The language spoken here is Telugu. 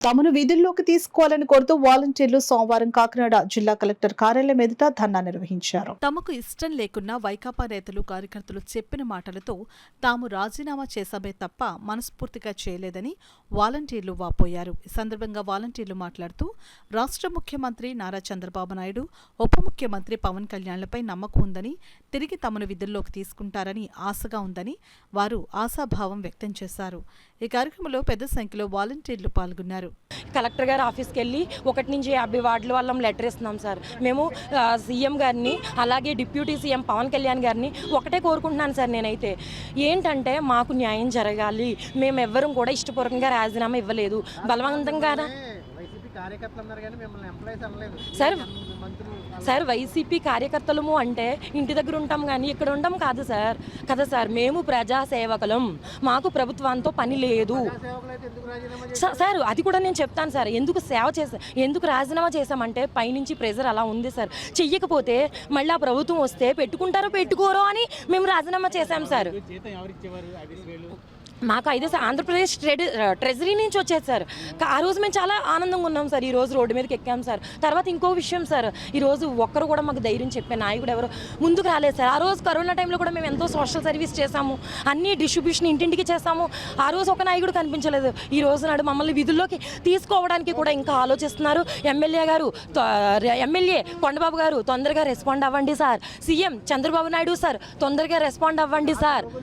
తమను విధుల్లోకి తీసుకోవాలని కోరుతూ వాలంటీర్లు సోమవారం కాకినాడ జిల్లా కలెక్టర్ కార్యాలయం ఎదుట ధర్నా నిర్వహించారు. తమకు ఇష్టం లేకున్నా వైకాపా నేతలు కార్యకర్తలు చెప్పిన మాటలతో తాము రాజీనామా చేశామే తప్ప మనస్ఫూర్తిగా చేయలేదని వాలంటీర్లు వాపోయారు. ఈ సందర్భంగా వాలంటీర్లు మాట్లాడుతూ రాష్ట్ర ముఖ్యమంత్రి నారా చంద్రబాబు నాయుడు, ఉప ముఖ్యమంత్రి పవన్ కళ్యాణ్లపై నమ్మకం ఉందని, తిరిగి తమను విధుల్లోకి తీసుకుంటారని ఆశగా ఉందని వారు ఆశాభావం వ్యక్తం చేశారు. ఈ కార్యక్రమంలో పెద్ద సంఖ్యలో వాలంటీర్లు పాల్గొన్నారు. కలెక్టర్ గారి ఆఫీస్కి వెళ్ళి 1 నుంచి 50 వార్డుల వాళ్ళం లెటర్ ఇస్తున్నాం సార్. మేము సీఎం గారిని అలాగే డిప్యూటీ సీఎం పవన్ కళ్యాణ్ గారిని ఒకటే కోరుకుంటున్నాను సార్. నేనైతే ఏంటంటే మాకు న్యాయం జరగాలి. మేము ఎవ్వరం కూడా ఇష్టపూర్వకంగా రాజీనామా ఇవ్వలేదు, బలవంతంగా సార్. వైసీపీ కార్యకర్తలము అంటే ఇంటి దగ్గర ఉంటాం కానీ ఇక్కడ ఉంటాం కాదు సార్. కదా సార్, మేము ప్రజాసేవకులం, మాకు ప్రభుత్వంతో పని లేదు సార్. అది కూడా నేను చెప్తాను సార్. ఎందుకు రాజీనామా చేశామంటే పైనుంచి ప్రెజర్ అలా ఉంది సార్. చెయ్యకపోతే మళ్ళీ ఆ ప్రభుత్వం వస్తే పెట్టుకుంటారో పెట్టుకోరో అని మేము రాజీనామా చేశాం సార్. మాకు 5 ఆంధ్రప్రదేశ్ ట్రెజరీ నుంచి వచ్చేది సార్. ఆ రోజు మేము చాలా ఆనందంగా ఉన్నాం సార్. ఈ రోజు రోడ్డు మీదకి ఎక్కాం సార్. తర్వాత ఇంకో విషయం సార్, ఈరోజు ఒక్కరు కూడా మాకు ధైర్యం చెప్పే నాయకుడు ఎవరు ముందుకు రాలేదు సార్. ఆ రోజు కరోనా టైంలో కూడా మేము ఎంతో సోషల్ సర్వీస్ చేశాము, అన్ని డిస్ట్రిబ్యూషన్ ఇంటింటికి చేశాము. ఆ రోజు ఒక నాయకుడు కనిపించలేదు. ఈ రోజు నాడు మమ్మల్ని విధుల్లోకి తీసుకోవడానికి కూడా ఇంకా ఆలోచిస్తున్నారు. ఎమ్మెల్యే కొండబాబు గారు తొందరగా రెస్పాండ్ అవ్వండి sir. CM Chandrababu Naidu sir తొందరగా రెస్పాండ్ అవ్వండి సార్.